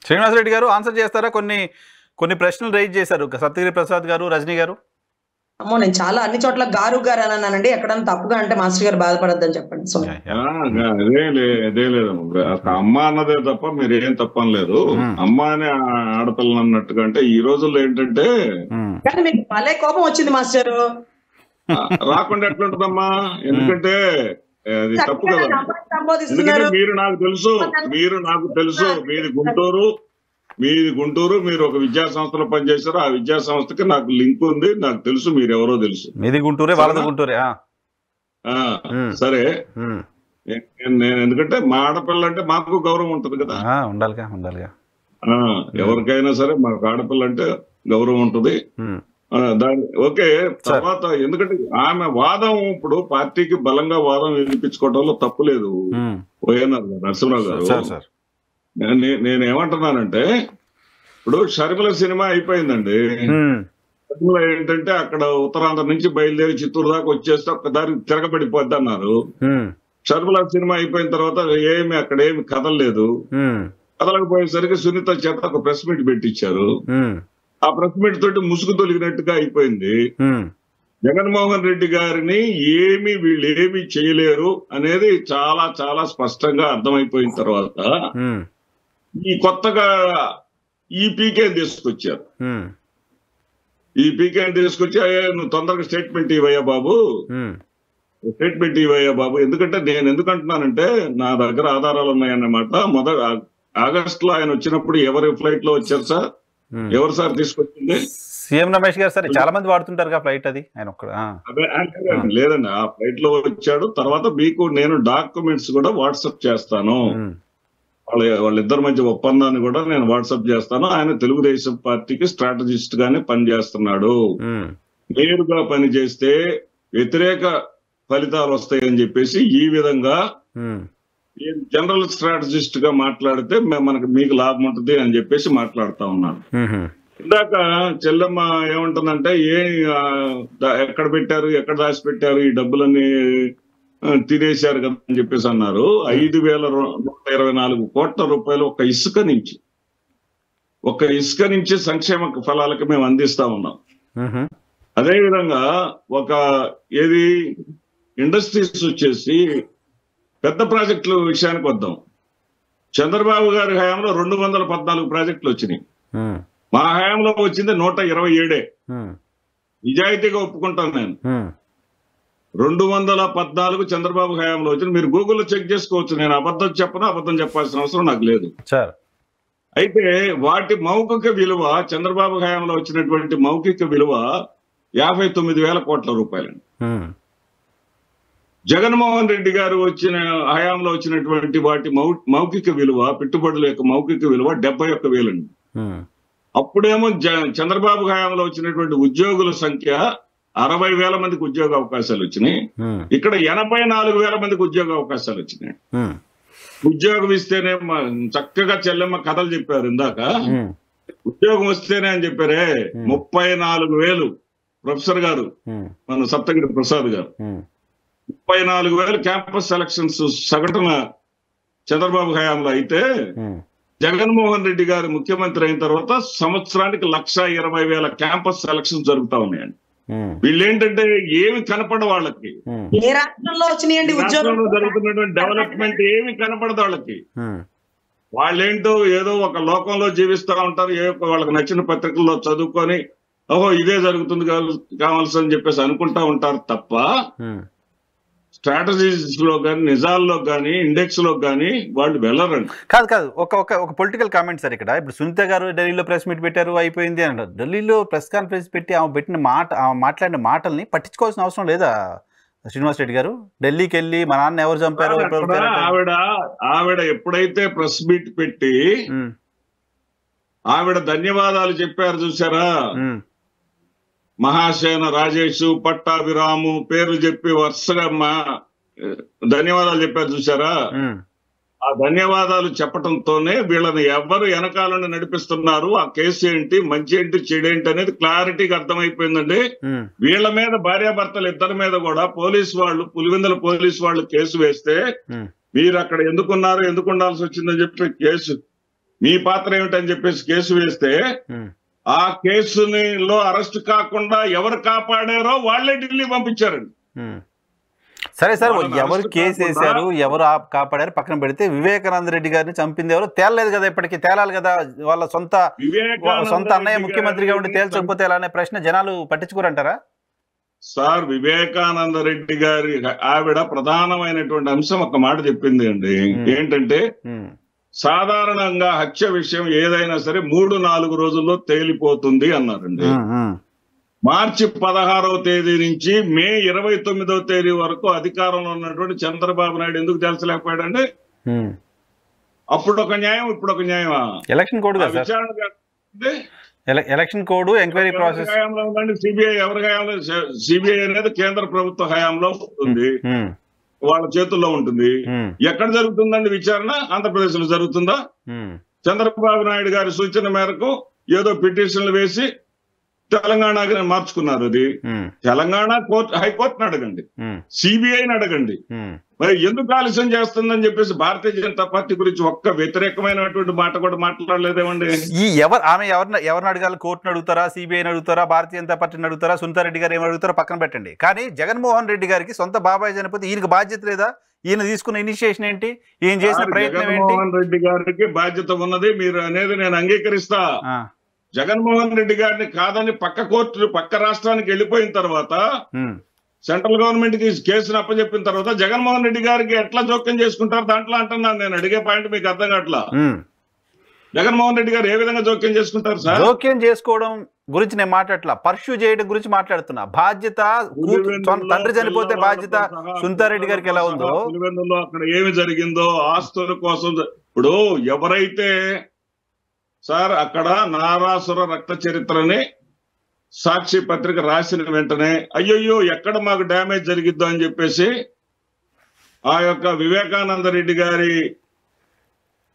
శ్రీనివాసరెడ్డి గారు ఆన్సర్ చేస్తారా? కొన్ని ప్రశ్నలు రైజ్ చేశారు సప్తగిరి ప్రసాద్ గారు, రజనీ గారు. అమ్మో, నేను చాలా అన్ని చోట్ల గారు గారు అని అన్నానండి. ఎక్కడన్నా తప్పుగా అంటే మాస్టర్ గారు బాధపడద్దని చెప్పండి. సో అదే లేదు, అమ్మ అన్నదే తప్ప మీరు ఏం తప్పనలేదు. అమ్మ అనే ఆడపిల్ల అన్నట్టుగా అంటే ఈ రోజుల్లో ఏంటంటే కానీ మీకు భలే కోపం వచ్చింది మాస్టర్. రాకుండా ఎట్లుంటదమ్మా, ఎందుకంటే అది తప్పు కదా. ఎందుకంటే మీరు నాకు తెలుసు మీది గుంటూరు, మీరు ఒక విద్యా సంస్థలో పనిచేశారు. ఆ విద్యా సంస్థకి నాకు లింక్ ఉంది, నాకు తెలుసు మీరు ఎవరో తెలుసు. మీది గుంటూరే, వాళ్ళది గుంటూరే. సరే, నేను ఎందుకంటే మా ఆడపిల్ల అంటే మాకు గౌరవం ఉంటది కదా, ఉండాలిగా. ఎవరికైనా సరే మాకు ఆడపిల్ల అంటే గౌరవం ఉంటది. ఓకే. తర్వాత ఎందుకంటే ఆమె వాదం ఇప్పుడు పార్టీకి బలంగా వాదం వినిపించుకోవడంలో తప్పు లేదు. వైఎన్ఆర్ నరసింహరావు గారు, నేను ఏమంటున్నానంటే ఇప్పుడు షర్మిల సినిమా అయిపోయిందండి. షర్మిల ఏంటంటే అక్కడ ఉత్తరాంధ్ర నుంచి బయలుదేరి చిత్తూరు దాకా వచ్చేస్తే ఒక్కదారి తిరగబడిపోద్ది అన్నారు. షర్మిల సినిమా అయిపోయిన తర్వాత అక్కడ ఏమి కదలలేదు. కదలకపోయేసరికి సునీత చేత ఒక ప్రెస్ మీట్ పెట్టించారు. ఆ ప్రెస్ మీట్ తోటి ముసుగు తొలిగినట్టుగా అయిపోయింది. జగన్మోహన్ రెడ్డి గారిని వీళ్ళు ఏమి చేయలేరు అనేది చాలా చాలా స్పష్టంగా అర్థమైపోయిన తర్వాత ఈ కొత్తగా ఈ పీకేని తీసుకొచ్చారు. ఈ పీకేని తీసుకొచ్చి నువ్వు తొందరగా స్టేట్మెంట్ ఇవ్వయ్యా బాబు, ఎందుకంటే నేను ఎందుకంటున్నానంటే నా దగ్గర ఆధారాలు ఉన్నాయన్నమాట. ఆగస్టులో ఆయన వచ్చినప్పుడు ఎవరి ఫ్లైట్ లో వచ్చారు సార్? ఎవరు సార్ తీసుకొచ్చింది? సీఎం రమేష్ గారు సార్. చాలా మంది వాడుతుంటారు ఫ్లైట్, అది ఆయన లేదండి, ఆ ఫ్లైట్ లో వచ్చాడు. తర్వాత మీకు నేను డాక్యుమెంట్స్ కూడా వాట్సాప్ చేస్తాను. వాళ్ళిద్దరి మధ్య ఒప్పందాన్ని కూడా నేను వాట్సాప్ చేస్తాను. ఆయన తెలుగుదేశం పార్టీకి స్ట్రాటజిస్ట్ గానే పనిచేస్తున్నాడు. నేరుగా పనిచేస్తే వ్యతిరేక ఫలితాలు వస్తాయని చెప్పేసి ఈ విధంగా జనరల్ స్ట్రాటజిస్ట్ గా మాట్లాడితే మీకు లాభం ఉంటుంది అని చెప్పేసి మాట్లాడుతా ఉన్నాను. ఇందాక చెల్లెమ్మ ఏమంటుందంటే ఎక్కడ పెట్టారు, ఎక్కడ దాచిపెట్టారు ఈ డబ్బులన్నీ తినేశారు కదా అని చెప్పేసి అన్నారు. 5,124 కోట్ల రూపాయలు ఒక ఇసుక నుంచి సంక్షేమ ఫలాలకు మేము అందిస్తా ఉన్నాం. అదేవిధంగా ఇండస్ట్రీస్ వచ్చేసి పెద్ద ప్రాజెక్టుల విషయానికి వద్దాం. చంద్రబాబు గారి హయాంలో 214 ప్రాజెక్టులు వచ్చినాయి. మా హయాంలో వచ్చింది 127. నిజాయితీగా ఒప్పుకుంటాను నేను. 214 చంద్రబాబు హయాంలో వచ్చింది. మీరు గూగుల్లో చెక్ చేసుకోవచ్చు. నేను అబద్ధం చెప్పాల్సిన అవసరం నాకు లేదు. అయితే వాటి మౌఖిక విలువ, చంద్రబాబు హయాంలో వచ్చినటువంటి మౌఖిక విలువ 59,000 కోట్ల రూపాయలండి. జగన్మోహన్ రెడ్డి గారు హయాంలో వచ్చినటువంటి వాటి మౌఖిక విలువ, పెట్టుబడుల యొక్క మౌఖిక విలువ 71,000 అండి. అప్పుడేమో చంద్రబాబు హయాంలో వచ్చినటువంటి ఉద్యోగుల సంఖ్య 60,000 మందికి ఉద్యోగ అవకాశాలు వచ్చినాయి. ఇక్కడ 84,000 మందికి ఉద్యోగ అవకాశాలు వచ్చినాయి. ఉద్యోగం ఇస్తేనే చక్కగా చెల్లెమ్మ కథలు చెప్పారు ఇందాక. ఉద్యోగం వస్తేనే అని చెప్పారే. 34,000 ప్రొఫెసర్ గారు, మన సప్తగిరి ప్రసాద్ గారు, 34,000 క్యాంపస్ సెలక్షన్స్ సగటున చంద్రబాబు హయాంలో అయితే జగన్మోహన్ రెడ్డి గారు ముఖ్యమంత్రి అయిన తర్వాత సంవత్సరానికి 1,20,000 క్యాంపస్ సెలక్షన్స్ జరుగుతా ఉన్నాయండి. వీళ్ళేంటంటే ఏమి కనపడ వాళ్ళకి, ఏ రాష్ట్రంలో వచ్చినాయండి ఉద్యోగంలో జరుగుతున్నటువంటి డెవలప్మెంట్ ఏమి కనపడదు వాళ్ళకి. వాళ్ళేంటో ఏదో ఒక లోకంలో జీవిస్తూ ఉంటారు. వాళ్ళకి నచ్చిన పత్రికల్లో చదువుకొని ఓహో ఇదే జరుగుతుంది కావాల్సి అని చెప్పేసి అనుకుంటా ఉంటారు తప్ప స్ట్రాటజీస్ లో కానీ, నిజాల్లో కానీ, ఇండెక్స్ లో కానీ వాళ్ళు వెళ్ళరండి. కాదు ఒక పొలిటికల్ కామెంట్ సార్. ఇక్కడ ఇప్పుడు సునీత గారు ఢిల్లీలో ప్రెస్ మీట్ పెట్టారు, అయిపోయింది అంటారు. ఢిల్లీలో ప్రెస్ కాన్ఫరెన్స్ పెట్టి ఆమె మాట్లాడిన మాటల్ని పట్టించుకోవాల్సిన అవసరం లేదా శ్రీనివాస్ రెడ్డి గారు? ఢిల్లీకి వెళ్ళి మా నాన్న ఎవరు చంపారు, ఆవిడ ఎప్పుడైతే ప్రెస్ మీట్ పెట్టి ఆవిడ ధన్యవాదాలు చెప్పారు చూసారా, మహాసేన రాజేష్, పట్టాభిరాము పేర్లు చెప్పి వరుసగా ధన్యవాదాలు చెప్పారు చూసారా, ఆ ధన్యవాదాలు చెప్పడంతోనే వీళ్ళని ఎవరు వెనకాలను నడిపిస్తున్నారు, ఆ కేసు ఏంటి, మంచి ఏంటి, చెడేంటి అనేది క్లారిటీగా అర్థమైపోయిందండి. వీళ్ళ మీద భార్యాభర్తలు ఇద్దరి మీద కూడా పులివెందుల పోలీసు వాళ్ళు కేసు వేస్తే మీరు అక్కడ ఎందుకున్నారు, ఎందుకు ఉండాల్సి వచ్చిందని చెప్పి కేసు మీ పాత్ర ఏమిటని చెప్పేసి కేసు వేస్తే ఆ కేసులో అరెస్ట్ కాకుండా ఎవరు కాపాడారో వాళ్ళే ఢిల్లీ పంపించారండి. సరే సార్, ఎవరు కేసు వేశారు, ఎవరు కాపాడారు పక్కన పెడితే, వివేకానంద రెడ్డి గారిని చంపింది ఎవరు తేలలేదు కదా, ఇప్పటికీ తేలాలి కదా. వాళ్ళ సొంత అన్నయ్య ముఖ్యమంత్రిగా ఉండి తేల్చకపోతే ఎలా అనే ప్రశ్న జనాలు పట్టించుకోరంటారా? సార్, వివేకానంద రెడ్డి గారి ఆవిడ ప్రధానమైనటువంటి అంశం ఒక మాట చెప్పింది అండి. ఏంటంటే సాధారణంగా హత్య విషయం ఏదైనా సరే 3-4 రోజుల్లో తేలిపోతుంది అన్నారండి. మార్చి 16వ తేదీ నుంచి మే 29వ తేదీ వరకు అధికారంలో ఉన్నటువంటి చంద్రబాబు నాయుడు ఎందుకు తేల్చలేకపోయాడండి? అప్పుడు ఒక న్యాయం, ఇప్పుడు ఒక న్యాయమా? ఎలక్షన్ కోడ్ కదా ఎలక్షన్ కోడ్, ఎంక్వైరీ ప్రాసెస్ హయాంలో ఉందండి. సిబిఐ ఎవరి హయాంలో? సిబిఐ అనేది కేంద్ర ప్రభుత్వ హయాంలో ఉంటుంది, వాళ్ళ చేతుల్లో ఉంటుంది. ఎక్కడ జరుగుతుందండి విచారణ? ఆంధ్రప్రదేశ్ లో జరుగుతుందా? చంద్రబాబు నాయుడు గారి సూచన మేరకు ఏదో పిటిషన్లు వేసి తెలంగాణకి మార్చుకున్నారు. అది తెలంగాణ హైకోర్టుని అడగండి, సిబిఐని అడగండి. మరి ఎందుకు ఆలస్యం చేస్తుందని చెప్పేసి భారతీయ జనతా పార్టీ గురించి ఒక్క వ్యతిరేకమైనటువంటి మాట కూడా మాట్లాడలేదేమండి? ఆమె ఎవరిని అడగాలి? కోర్టును అడుగుతారా, సిబిఐని అడుగుతారా, భారతీయ జనతా పార్టీని అడుగుతారా, సునీతారెడ్డి గారు ఏమి అడుగుతారో పక్కన పెట్టండి. కానీ జగన్మోహన్ రెడ్డి గారికి సొంత బాబాయ్ చనిపోతే ఈయనకి బాధ్యత లేదా? ఈయన తీసుకున్న ఇనిషియేషన్ ఏంటి? ఈయన చేసిన ప్రయత్నం ఏంటి? జగన్మోహన్ రెడ్డి గారికి బాధ్యత ఉన్నది మీరు అనేది నేను అంగీకరిస్తా. జగన్మోహన్ రెడ్డి గారిని కాదని పక్క రాష్ట్రానికి వెళ్ళిపోయిన తర్వాత, సెంట్రల్ గవర్నమెంట్ కి కేసును అప్పచెప్పిన తర్వాత జగన్మోహన్ రెడ్డి గారికి ఎట్లా జోక్యం చేసుకుంటారు దాంట్లో అంటున్నాను. నేను అడిగే పాయింట్ మీకు అర్థం కావట్లా. జగన్మోహన్ రెడ్డి గారు ఏ విధంగా జోక్యం చేసుకుంటారు సార్? జోక్యం చేసుకోవడం గురించి నేను మాట్లాడలా, పర్ష్యూ చేయడం గురించి మాట్లాడుతున్నా. బాధ్యత తండ్రి చనిపోతే బాధ్యత సునీతారెడ్డి గారికి ఎలా ఉందో, పులివెందులో అక్కడ ఏమి జరిగిందో ఆస్తుల కోసం. ఇప్పుడు ఎవరైతే సార్ అక్కడ నారాసుర రక్త చరిత్రని సాక్షి పత్రిక రాసిన వెంటనే అయ్యయ్యో ఎక్కడ మాకు డ్యామేజ్ జరిగిద్దో అని చెప్పేసి ఆ యొక్క వివేకానంద రెడ్డి గారి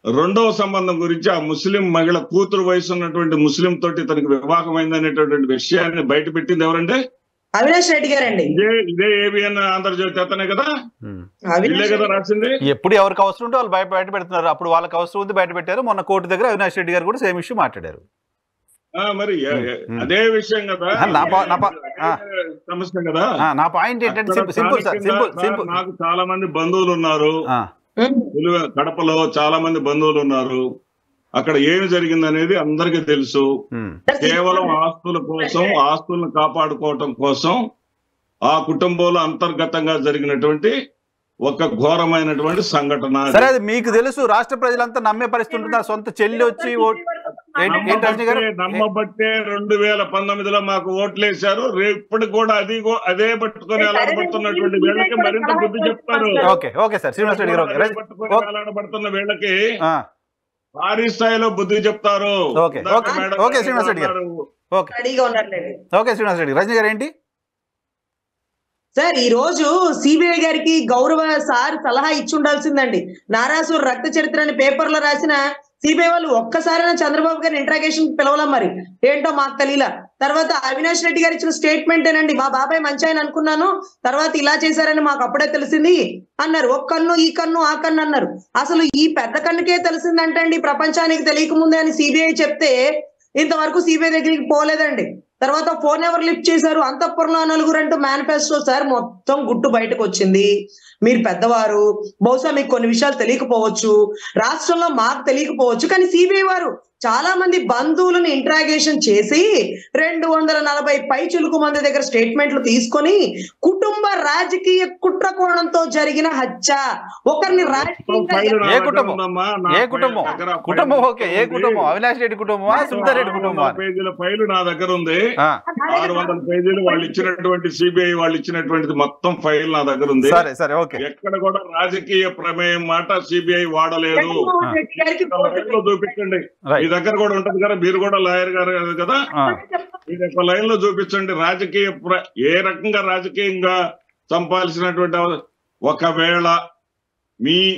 రెండవ సంబంధం గురించి, ఆ ముస్లిం మహిళ కూతురు వయసు ఉన్నటువంటి ముస్లిం తోటి తనకి వివాహం అయిందనేటువంటి విషయాన్ని బయట పెట్టింది ఎవరంటే? అవినాష్ రెడ్డి గారండి. ఇదే ఏబిఎన్ ఆంధ్రజ్యోతి అతనే కదా, ఇల్లే కదా రాసింది. ఎప్పుడు ఎవరికి అవసరం ఉంటే వాళ్ళు బయట పెడుతున్నారు. అప్పుడు వాళ్ళకి అవసరం ఉంది బయట పెట్టారు. మొన్న కోర్టు దగ్గర అవినాష్ రెడ్డి గారు కూడా సేమ్ ఇష్యూ మాట్లాడారు. మరి అదే విషయం కదా, సమస్య కదా. నా పాయింట్ ఏంటంటే సింపుల్. నాకు చాలా మంది బంధువులు ఉన్నారు కడపలో, చాలా మంది బంధువులు ఉన్నారు. అక్కడ ఏమి జరిగింది అనేది అందరికీ తెలుసు. కేవలం ఆస్తుల కోసం, ఆస్తులను కాపాడుకోవటం కోసం ఆ కుటుంబంలో అంతర్గతంగా జరిగినటువంటి ఒక ఘోరమైనటువంటి సంఘటన. సరే, అది మీకు తెలుసు. రాష్ట్ర ప్రజలంతా నమ్మే పరిస్థితి ఉంటుంది. సొంత చెల్లి వచ్చి నమ్మబట్టే 2019లో మాకు ఓట్లేశారు. ఇప్పటికి కూడా అదే పట్టుకొని అలాడబడుతున్నటువంటి వీళ్ళకి మరింత బుద్ధి చెప్తారు. అలాడబడుతున్న వీళ్ళకి భారీ స్థాయిలో బుద్ధి చెప్తారు. శ్రీనివాస్ రెడ్డి, రజనీ గారు ఏంటి సార్? ఈ రోజు సిబిఐ గారికి గౌరవ సార్ సలహా ఇచ్చి ఉండాల్సిందండి. నారాసుర రక్త చరిత్రని పేపర్ లో రాసిన సిబిఐ వాళ్ళు ఒక్కసారైనా చంద్రబాబు గారిని ఇంట్రాగేషన్ పిలవలం. మరి ఏంటో మాకు తెలియలా. తర్వాత అవినాష్ రెడ్డి గారు ఇచ్చిన స్టేట్మెంట్ ఏనండి, మా బాబాయ్ మంచి ఆయన అనుకున్నాను, తర్వాత ఇలా చేశారని మాకు అప్పుడే తెలిసింది అన్నారు. ఒక కన్ను ఈ కన్ను ఆ కన్ను అన్నారు. అసలు ఈ పెద్ద కన్నుకే తెలిసిందంటే అండి ప్రపంచానికి తెలియకముందే అని సిబిఐ చెప్తే ఇంతవరకు సిబిఐ దగ్గరికి పోలేదండి. తర్వాత ఫోన్ ఎవరు లిఫ్ట్ చేశారు? అంతఃపురంలో 4 అంటూ మేనిఫెస్టో సార్ మొత్తం గుట్టు బయటకు వచ్చింది. మీరు పెద్దవారు, బహుశా మీకు కొన్ని విషయాలు తెలియకపోవచ్చు, రాష్ట్రంలో మాకు తెలియకపోవచ్చు. కానీ సిబిఐ వారు చాలా మంది బంధువులను ఇంట్రాగేషన్ చేసి 240 పైచులుకు మంది దగ్గర స్టేట్మెంట్లు తీసుకొని కుటుంబ రాజకీయ కుట్ర కోణంతో జరిగిన హత్య, ఒకరిని అవినాష్ రెడ్డి కుటుంబమా, సునీతారెడ్డి కుటుంబమా? పేజీల ఫైలు నా దగ్గర ఉంది. 600 పేజీలు వాళ్ళు ఇచ్చినటువంటి సిబిఐ వాళ్ళు ఇచ్చినటువంటిది మొత్తం ఫైల్ నా దగ్గర ఉంది. ఎక్కడ కూడా రాజకీయ ప్రమేయం మాట సిబిఐ వాడలేదు. చూపించండి, మీ దగ్గర కూడా ఉంటది కదా, మీరు కూడా లాయర్ గారు కదా, మీరు ఒక లైన్ లో చూపించండి. ఏ రకంగా రాజకీయంగా చంపాల్సినటువంటి ఒకవేళ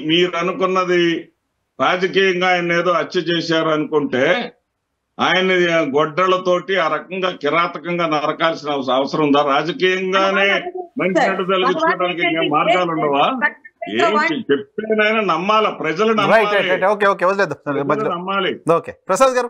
మీరు అనుకున్నది రాజకీయంగా ఆయన ఏదో హత్య చేశారు అనుకుంటే ఆయన్ని గొడ్డలతోటి ఆ రకంగా కిరాతకంగా నరకాల్సిన అవసరం ఉందా? రాజకీయంగానే మనిషి నటు తొలగించుకోవడానికి మార్గాలు ఉండవా? చెప్పేనైనా నమ్మాల, ప్రజలు right right right okay okay వదిలేద్దాం నమ్మాలి. ఓకే ప్రసాద్ గారు